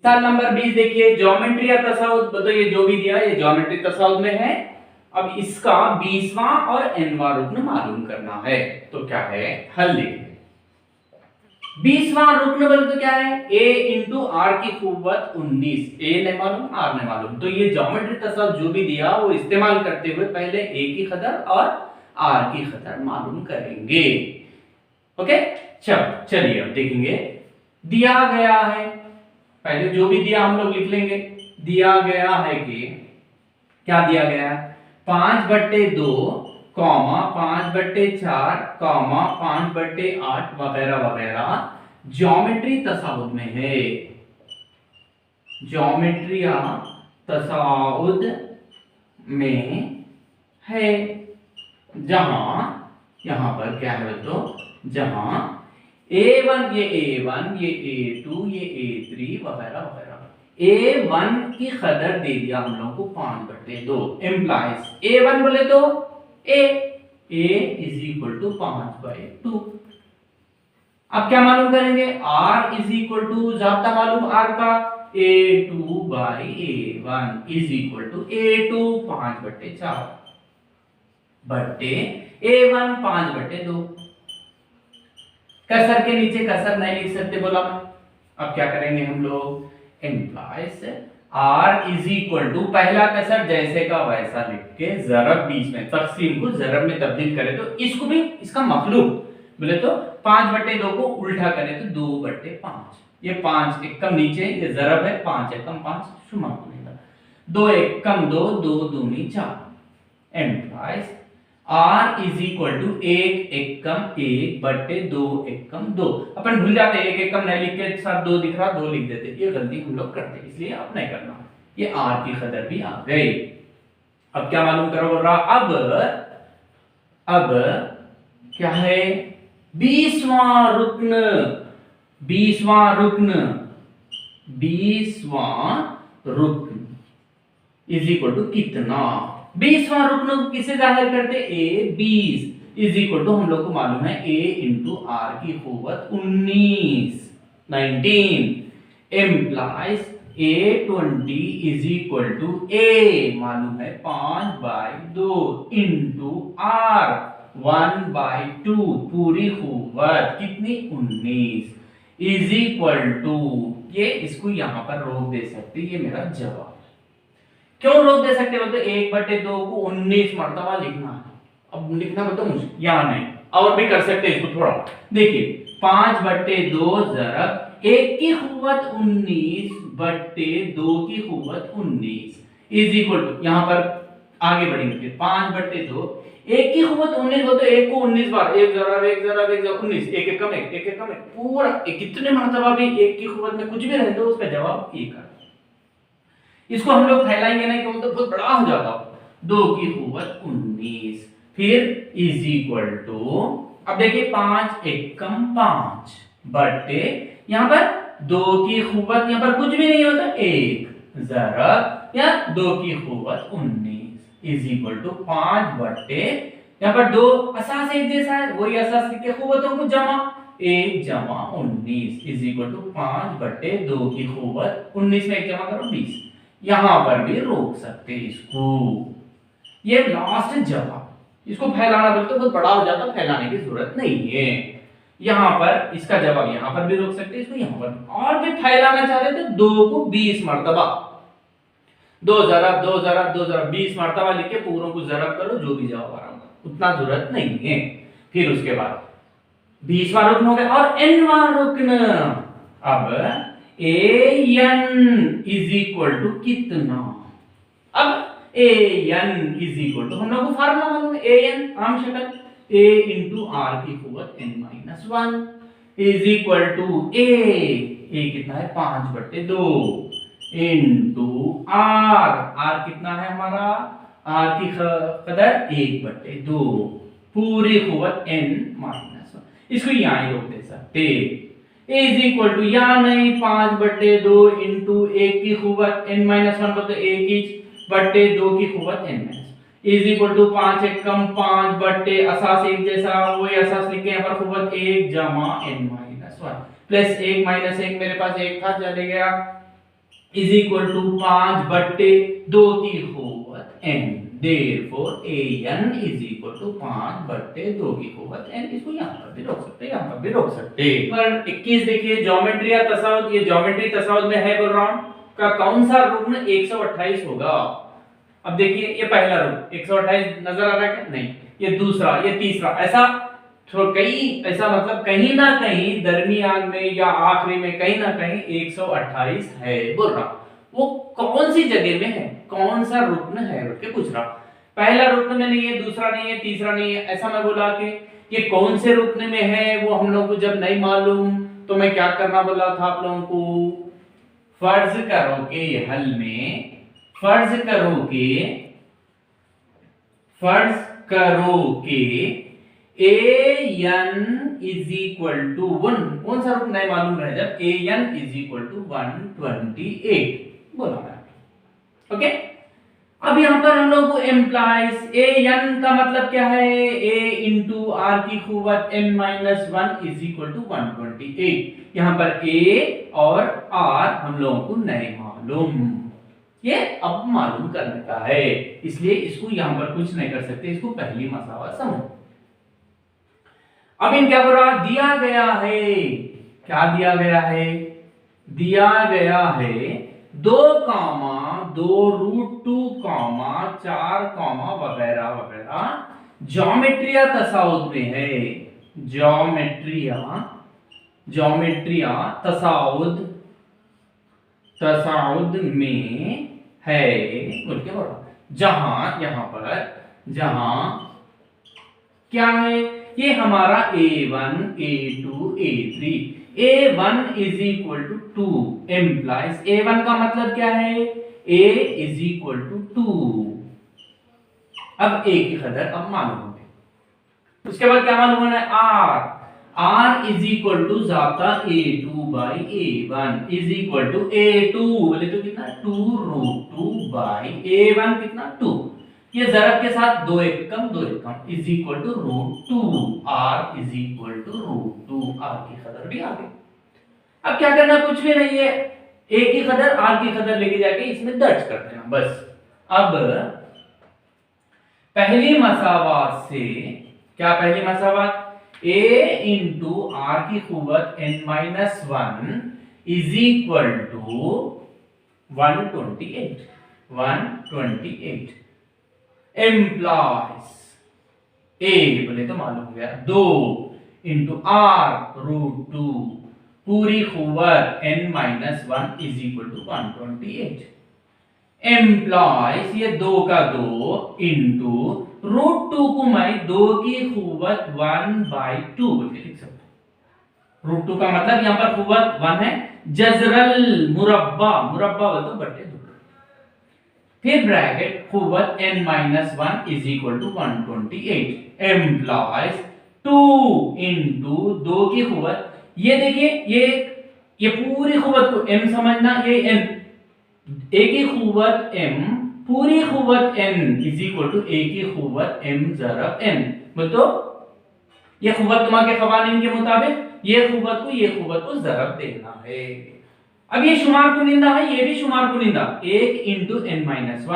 साल नंबर 20 देखिए, ज्योमेट्री या तसाउद, तो ये जो भी दिया ये ज्योमेट्री तसाउद में है। अब इसका 20वां और nवां रुक्न मालूम करना है, तो क्या है, हल लिखिए। 20वां रुक्न बोले तो क्या है, a इंटू आर की कुव्वत 19, a नहीं मालूम r नहीं मालूम, तो ये ज्योमेट्री तसाउद जो भी दिया वो इस्तेमाल करते हुए पहले a की कदर और r की कदर मालूम करेंगे। ओके, चलिए अब देखेंगे। दिया गया है, पहले जो भी दिया हम लोग लिख लेंगे। दिया गया है कि क्या दिया गया है, 5/2 कॉमा 5/4 कॉमा 5/8 वगैरह वगैरह ज्योमेट्री तसाउद में है। ज्योमेट्री या तसाउद में है, जहां यहां पर क्या है तो, जहां A1 ये A1 ये A2 ये A3 वगैरह वगैरह, A1 की कदर दे दिया हम लोगों को 5/2, इम्प्लाइज A1 बोले तो A इज इक्वल टू 5/2। अब क्या मालूम करेंगे, R इज इक्वल टू जाता मालूम R का, A2/A1 is equal to A2 5/4 बट्टे A1 5/2। कसर के नीचे कसर नहीं लिख सकते बोला मैं। अब क्या करेंगे हम लोग, implies R is equal to, पहला कसर जैसे का वैसा लिख के जरब बीच में, तकसीम को जरब में तब्दील करें तो इसको भी इसका मखलूक बोले तो 5/2 को उल्टा करें तो 2/5, ये 5 एकम नीचे ये जरब है, 5 एकम 5 शुमार बनेगा, 2 एकम 2 2 दूनी 4, implies R is equal to 1 एकम 1/2 एकम 2। अपन भूल जाते हैं 1 एकम नहीं लिख के साथ 2 दिख रहा 2 लिख देते, ये गलती हम लोग करते हैं, इसलिए अब नहीं करना। ये R की कदर भी आ गई। अब क्या मालूम करो बोल रहा, अब क्या है, 20वां रुक्न इज इक्वल टू कितना, 20वां रुक्न किसे जाहिर करते, a 20 इज इक्वल टू हम लोग को मालूम है a इंटू आर की कुव्वत 19 implies A20 is equal to a मालूम है 5/2 इंटू r 1/2 पूरी कुव्वत कितनी 19 इज इक्वल टू, ये इसको यहां पर रोक दे सकते, ये मेरा जवाब। क्यों रोक दे सकते बोलते, 1/2 को 19 मर्तबा लिखना है। अब लिखना मतलब मुश्किल, यहां नहीं, और भी कर सकते हैं इसको थोड़ा। देखिए 5/2 जरब 1 की कुव्वत 19/2 की कुव्वत 19 इज इक्वल टू, यहां पर आगे बढ़ेंगे, 5/2 1 की कुव्वत 19 हो तो 1 को 19 बार, 1 जरब 19, 1 एकम 1 पूरा कितने मर्तबा भी 1 की कुव्वत में कुछ भी रहे तो उसका जवाब 1 है। इसको हम लोग फैलाएंगे नहीं तो बहुत बड़ा हो जाता, 2 की कुव्वत 19 फिर इज इक्वल टू, अब देखिए 5 एकम 5 बट्टे यहां पर 2 की कुव्वत, यहां पर कुछ भी नहीं होता 1 जरब या 2 की कुव्वत 19 इज इक्वल टू 5 बट्टे, यहां पर 2 असास एक जैसा है, वही असास लिख के कुव्वतों को जमा, 1 जमा 19 इज इक्वल टू 5/2 की कुव्वत 19 में 1 जमा करो 20। यहां पर भी रोक सकते इसको, ये लास्ट जवाब। इसको फैलाना बोलते तो बहुत बड़ा हो जाता, फैलाने की जरूरत नहीं है। यहां पर इसका जवाब यहां पर भी रोक सकते इसको, यहां पर और भी फैलाना चाह रहे तो 2 को 20 मर्तबा, 2 जरब 20 मर्तबा लिख के पूरों को जरब करो, जो भी जवाब आ रहा होगा, उतना जरूरत नहीं है। फिर उसके बाद 20वां रुकन हो गया और nवां रुकन, अब an इज इक्वल टू कितना, अब an इज इक्वल टू हम लोग को फार्मूला मालूम है, an आम शक्ल a इंटू आर की कुव्वत n-1 is equal to a कितना है 5/2 इंटू r कितना है हमारा, r की कदर 1/2 पूरी कुव्वत n-1, इसको यहां ही रोक दे सकते, इज इक्वल टू या नहीं 5/2 इंटू 1 की कुव्वत n-1 बोलते 1 इंच बट्टे 2 की कुव्वत n- इज इक्वल टू 5 एकम 5 बट्टे असास एक जैसा, वही असास लिख के यहां पर कुव्वत 1 जमा n-1 प्लस 1 - 1 मेरे पास 1 था चले गया इज इक्वल टू 5/2 की कुव्वत n। Therefore an is equal to 5/2 की कुव्वत n। इसको यहाँ पर भी रोक सकते हैं, यहाँ पर भी रोक सकते हैं। पर 21 देखिए, ज्योमेट्री या तसाउद, ये ज्योमेट्री तसाउद में है बोल रहा हूं का कौन सा रुकन 128 होगा। अब देखिए ये पहला रुकन 128 नजर आ रहा है क्या? नहीं। ये दूसरा, ये तीसरा, ऐसा तो कहीं ऐसा मतलब कहीं ना कहीं दरमियान में या आखिरी में कहीं ना कहीं 128 है बोल रहा। वो कौन सी जगह में है, कौन सा रुकन है बोल के पूछ रहा। पहला रुकन में नहीं है, दूसरा नहीं है, तीसरा नहीं है, ऐसा मैं बोला कि ये कौन से रुकन में है वो हम लोगों को जब नहीं मालूम तो मैं क्या करना बोला था आप लोगों को, फर्ज करो कि हल में, फर्ज करो कि an इज इक्वल टू 1, कौन सा रुकन नहीं मालूम रहे जब an इज इक्वल टू 128 बोला मैं। ओके, अब यहां पर हम लोग को एम्प्लाइज an का मतलब क्या है, a इंटू r की कुव्वत n minus 1 is equal to 128। यहां पर a और r हम लोगों को नहीं मालूम, ये अब मालूम करने का है, इसलिए इसको यहां पर कुछ नहीं कर सकते, इसको पहली मसाला समझ। अब इन क्या बोल रहा, दिया गया है, क्या दिया गया है, दिया गया है 2, 4, वगैरह वगैरह ज्योमेट्रिया तसाउद में है, ज्योमेट्रिया तसाउद में है बोल के बोल रहा। जहां यहां पर जहां क्या है, ये हमारा a1 a2 a3, a1 is equal to 2 employees, a1 का मतलब क्या है, a इज इक्वल टू 2। अब a की कदर अब मालूम हो गई, उसके बाद क्या मालूम होना है, r इज इक्वल टू जाता a2 by a1 is equal to a2 बोले तो कितना 2√2 बाई a1 कितना 2, ये ज़रब के साथ 2 1 कम is equal to √2, r is equal to √2, r की कदर भी आ गई। अब क्या करना, कुछ भी नहीं है, a की कदर r की कदर लेके जाके इसमें दर्ज कर देना बस। अब पहली मसावात से क्या, पहली मसावात a इंटू r की कुव्वत n minus 1 is equal to 128 implies a बोले तो मालूम हो गया 2 इंटू r√2 पूरी कुव्वत n minus 1 is equal to 128 implies ये 2 का 2 इंटू √2 को मैं 2 की कुव्वत 1/2 बोल के लिख सकता हूं। √2 का मतलब यहां पर कुव्वत 1 है, जजरल मुरब्बा बोल तो बट्टे 2, फिर ब्रैकेट कुव्वत n minus 1 is equal to 128 एम्प्लॉयज 2 इंटू 2 की कुव्वत, ये देखिए ये पूरी कुव्वत को m समझना, ये n, a की कुव्वत m पूरी कुव्वत n is equal to a की कुव्वत m ज़रब n, बोलो ये कुव्वत तुम्हारे कवानीन के मुताबिक ये कुव्वत को ज़रब देना है। अब ये शुमार कुनिंदा है, ये भी शुमार कुनिंदा, 1 इंटू n माइनस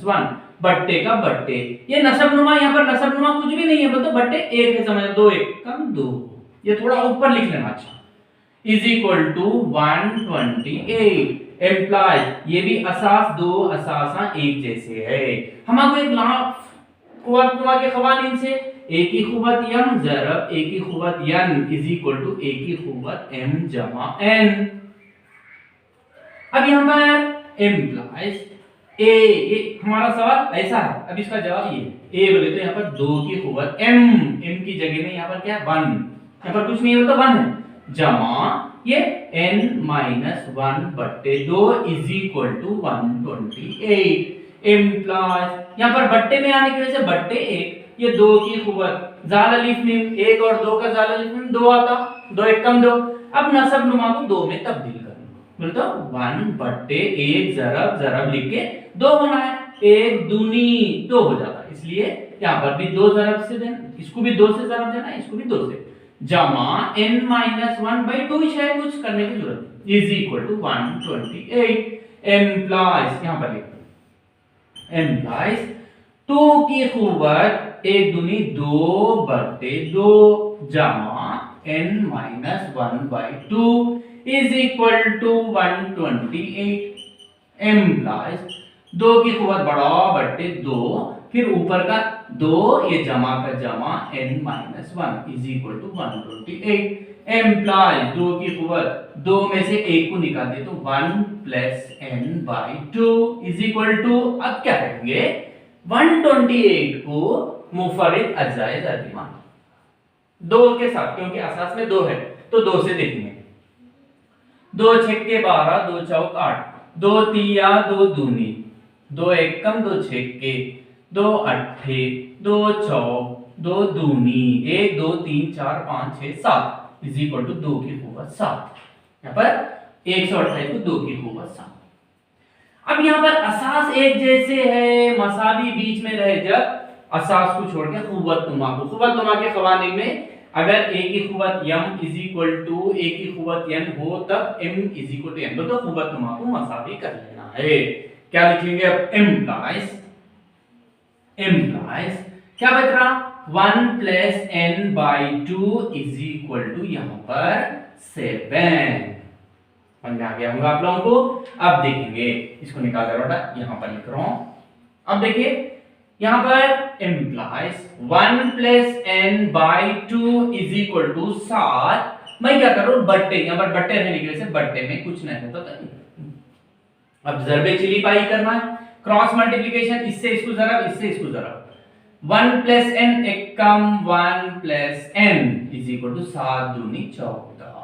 1 बट्टे का बट्टे, ये नसबनुमा, यहाँ पर नसबनुमा कुछ भी नहीं है, बोलते बट्टे 1 है, समझ 2 1 कम 2, ये थोड़ा ऊपर लिख लेना, अच्छा इज इक्वल टू 128 एम्प्लॉयज, ये भी असास 2 असासा एक जैसे है, हमको एक लाफ कुव्वत के खवानीन से a की कुव्वत m ज़रब a की कुव्वत n is equal to a की कुव्वत m जमा n। अब यहाँ पर एम्प्लॉयज a, ये हमारा सवाल ऐसा है, अब इसका जवाब ये a बोले तो यहाँ पर 2 की कुव्वत m की जगह में यहाँ पर क्या है 1, यहाँ पर कुछ नहीं है तो 1 है, जमा ये n माइनस 1 बट्टे 2 इज इक्वल टू 128 एम्प्लॉयज, यहाँ पर बट्टे में आने की वजह से बट्टे 1, ये 2 की कुव्वत जाल अलिफ मीम 1 और 2 का जाल अलिफ मीम 2 आता, 2 1 कम 2, अब नसब नुमा को 2 में तब्दील करना, बोले तो 1 बट्टे 1 ज़रब लिख के 2 बनाए, 1 दूनी 2 हो जाता, इसलिए यहाँ पर भी 2 ज़रब से देना, इसको भी 2 से ज़रब देना, इसको भी 2 से, जमा n माइनस 1/2 है, कुछ करने की जरूरत नहीं, इज इक्वल टू 128 एम्प्लॉइज, यहां पर लिखो एम्प्लॉइज 2 की खूबत 1 दूनी 2/2 जमा n minus 1/2 is equal to 128 implies 2 की खूबत बड़ा बट्टे 2, फिर ऊपर का 2, ये जमा का जमा n minus 1 is equal to 128 implies 2 की खूबत 2 में से 1 को निकाल दे तो 1 plus n/2 is equal to, अब क्या करेंगे 128 को मुफर्रिद अजाए ज़ाती मान 2 के साथ, क्योंकि असास में 2 है तो 2 से देखेंगे, 2 छक्के 12, 2 चौक 8, 2 तिया 2 दूनी, 2 एकम 2 छक्के, 2 अट्ठे, 2 चौक, 2 दूनी, 1 2 3 4 5 6 7 इज इक्वल टू 2 की खूबत 7, यहाँ पर 128 को 2 की खूबत 7। अब यहाँ पर असास एक जैसे है, मसावी बीच में रहे, जब असास को छोड़ के खूबत नुमा के खवानीन में अगर a की खूबत m is equal to a की खूबत n हो तब m is equal to n, तो खूबत नुमा को मसावी कर लेना है। क्या लिखेंगे अब एम्प्लॉइज क्या बच रहा 1 plus n/2 is equal to यहां पर 7, समझ में आ गया होगा आप लोगों को। अब देखेंगे इसको निकाल कर बेटा, यहां पर लिख रहा हूं, अब देखिए यहां पर implies 1 plus n/2 is equal to 7, मैं क्या कर रहा हूं बट्टे, यहां पर बट्टे रहने की वजह से बट्टे में कुछ नहीं होता था, अब जरबे चिली पाई करना है, क्रॉस मल्टीप्लिकेशन, इससे इसको जरा, इससे इसको जरा, 1 प्लस n एकम 1 plus n is equal to 7 दूनी 14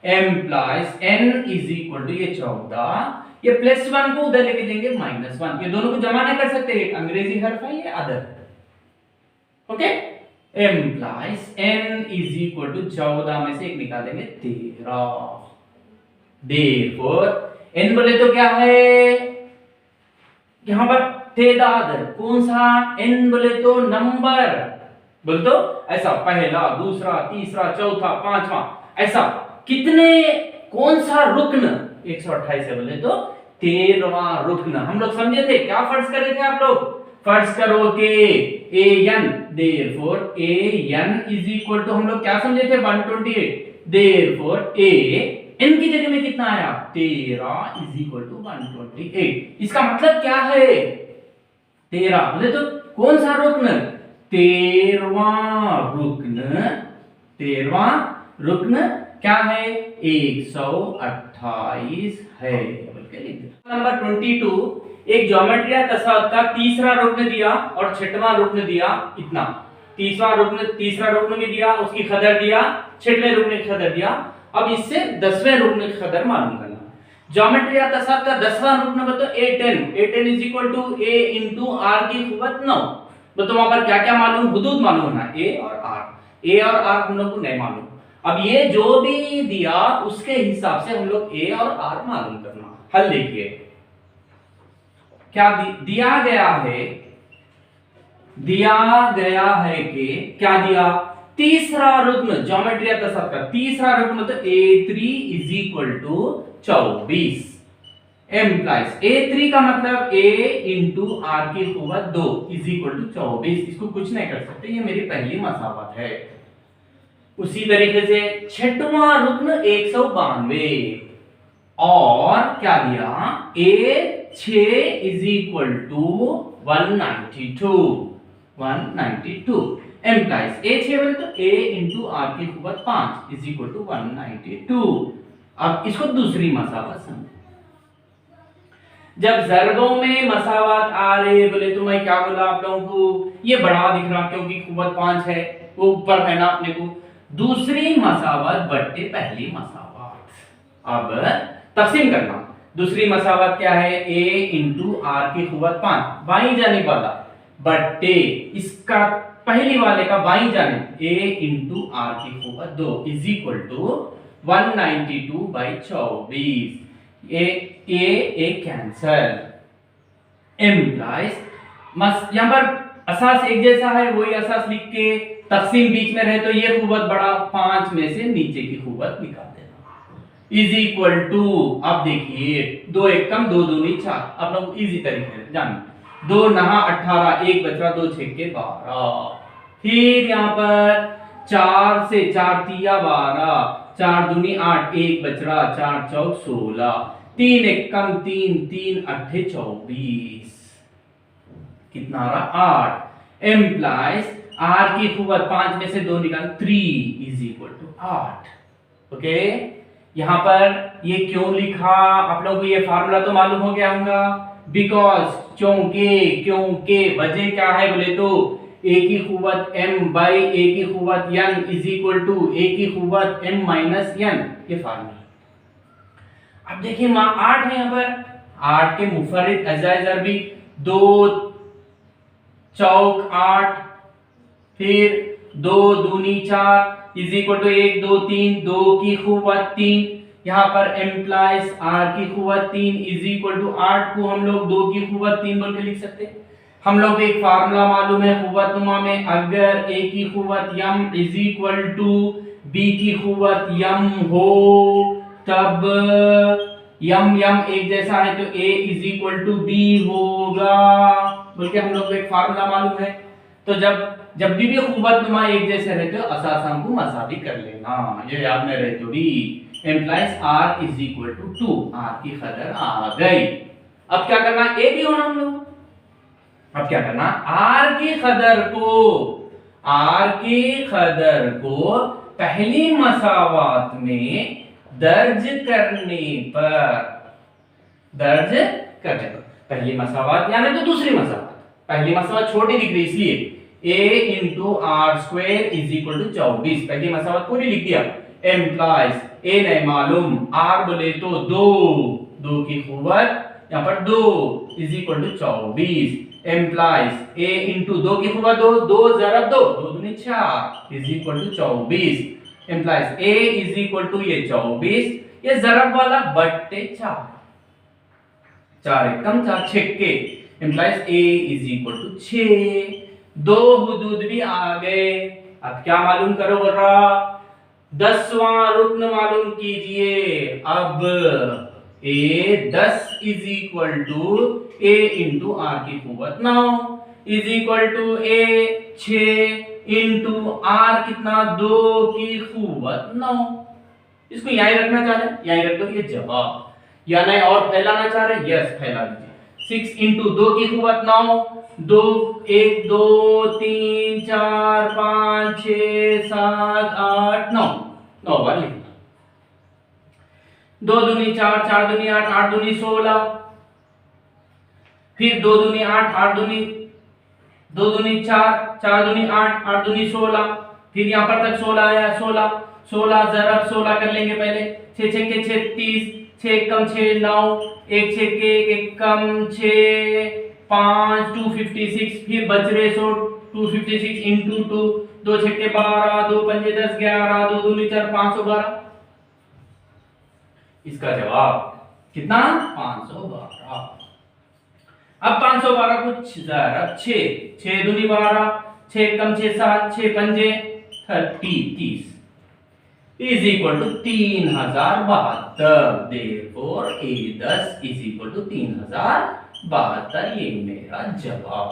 implies n is equal to ये 14, ये प्लस 1 को उधर लेके जाएंगे -1, ये दोनों को जमा नहीं कर सकते, एक अंग्रेजी हर्फ है ये अदर, okay. Implies n is equal to 14 में से एक निकाल देंगे 13, देयरफॉर n बोले तो क्या है यहां पर तेदाद, कौन सा n बोले तो नंबर, बोले तो ऐसा पहला दूसरा तीसरा चौथा पांचवा, ऐसा कितने कौन सा रुकन 128 है बोले तो 13वां रुकन। हम लोग समझे थे, क्या फर्ज कर रहे थे आप लोग, फर्ज करो कि an, therefore an is equal to हम लोग क्या समझे थे 128, देयरफॉर a n की जगह में कितना आया 13 इज इक्वल टू 128। इसका मतलब क्या है 13 बोले तो कौन सा रुकन 13वां रुकन क्या है 128 है, नंबर 22 एक ज्योमेट्री या तसाद का तीसरा रुकन दिया और छठवां रुकन दिया, इतना तीसरा रुकन भी दिया, उसकी कदर दिया, छठवें रुकन की कदर दिया। अब इससे 10वें रुकन की कदर मालूम करना। ज्योमेट्री या तसाद का 10वां रुकन बताओ a10 is equal to a into r की खूबत 9, तो वहां पर क्या क्या मालूम, हुदूद मालूम होना, a और r हम लोग को नहीं मालूम। अब ये जो भी दिया उसके हिसाब से हम लोग a और r मालूम करना। हल देखिए क्या दिया गया है कि क्या दिया, तीसरा रुकन ज्योमेट्री या तसाद का तीसरा रुकन तो a3 is equal to 24 employees a3 का मतलब a इंटू r की खूबत 2 इज इक्वल टू 24, इसको कुछ नहीं कर सकते, ये मेरी पहली मसावत है। उसी तरीके से छठवां रुकन 192 और क्या दिया a6 is equal to 192 employees a6 बोले तो a इंटू r की खूबत 5 इज इक्वल टू 192। अब इसको दूसरी मसावत समझो, जब जरबों में मसावत आ रहे बोले तो मैं क्या बोला आप लोगों को, ये बड़ा दिख रहा क्योंकि खूबत 5 है, वो ऊपर है ना अपने को, दूसरी मसावत बट्टे पहली मसावत। अब तकसीम करना, दूसरी मसावत क्या है a इंटू r की खूबत 5 बाई जाने वाला बट्टे इसका पहली वाले का बाई जाने a इंटू r की खूबत 2 इज इक्वल टू 192 बाई 24, ए कैंसल एम्प्लॉइज यहां पर असास एक जैसा है, वही असास लिख के तकसीम बीच में रहे तो ये खूबत बड़ा, 5 में से नीचे की खूबत निकाल देना। इज इक्वल टू, अब देखिए 2 1 कम 2 दूनी 4, अब लोग इजी तरीके से जानिए। 2 नहा 18, 1 बचा 2 छक्के 12। फिर यहाँ पर 4 से 4 तिया 12, 4 दूनी 8, 1 बच रहा, 4 चौक 16, 3 1 कम 3, 3 अट्ठे 24, कितना आ रहा 8। एम्प्लाइज r की खूबत 5 में से 2 निकाल 3 इज इक्वल टू 8। ओके, यहां पर ये क्यों लिखा, आप लोगों को ये फार्मूला तो मालूम हो गया होगा, बिकॉज क्योंकि वजह क्या है बोले तो a की खूबत m बाई a की खूबत n is equal to a की खूबत m माइनस n, ये फार्मूला। अब देखिए 8 है यहाँ पर, 8 के मुफर्रिद अजाए ज़रबी 2 चौक 8, फिर 2 दूनी 4 इज इक्वल टू 1 2 3, 2 की खूबत 3, यहाँ पर एम्प्लाइज r की खूबत 3 इज इक्वल टू 8 को हम लोग 2 की खूबत 3 बोल के लिख सकते हैं। हम लोग को एक फार्मूला मालूम है खूबत नुमा में, अगर a की खूबत m is equal to b की खूबत m हो तब m एक जैसा है तो a is equal to b होगा बोल के हम लोग को एक फार्मूला मालूम है। तो जब भी खूबत नुमा एक जैसे रहते हो असासाम को मसावी कर लेना, ये याद में रहे तो भी implies r is equal to 2, r की कदर आ गई। अब क्या करना, a भी होना हम लोग, अब क्या करना, r की कदर को पहली मसावात में दर्ज करने पर पहली मसावात यानी तो दूसरी मसावात, पहली मसावत छोटी दिख रही इसलिए a into R square is equal to 24, पहली मसावत पूरी लिख दिया। एम्प्लाइज a नहीं मालूम, r बोले तो 2 की खूबत यहाँ पर 2 is equal to 24, implies a into 2 की खूबत 2 ज़रब 2 दूनी 4 is equal to 24, implies a is equal to ये 24, ये ज़रब वाला बट्टे 4 1 कम 4 छक्के, implies a is equal to 6। 2 हुदूद भी आ गए। अब क्या मालूम करो बोल रहा, 10वां रुक्न मालूम कीजिए। अब a 10 is equal to a into R की खूबत 9 is equal to a 6 into R कितना 2 की खूबत 9। इसको यहीं रखना चाह रहे, यहीं रख दो, ये जवाब या नहीं और फैलाना चाह रहे, यस फैला दीजिए। 6 इंटू 2 की खूबत 9, 2 1 2 3 4 5 6 7 8 9 बार लिखना। 2 दूनी 4 4 दूनी 8 8 दूनी 16, फिर 2 दूनी 8 8 दूनी 2 दूनी 4 4 दूनी 8 8 दूनी 16, फिर यहाँ पर तक 16 आया, 16 ज़रब 16 कर लेंगे पहले, 6 6 के 36, 6 कम 6 9, 1 6 के 1 कम 6 5 256, फिर बच रहे 256 इंटू 2, 2 छक्के 12, 2 पंजे 10 11, 2 दूनी 4 512। इसका जवाब कितना 512। अब 512 को ज़रब 6 दूनी 12, 6 कम 6 7, 6 पंजे 30 is equal to 3072। Therefore a10 is equal to 3072, ये मेरा जवाब।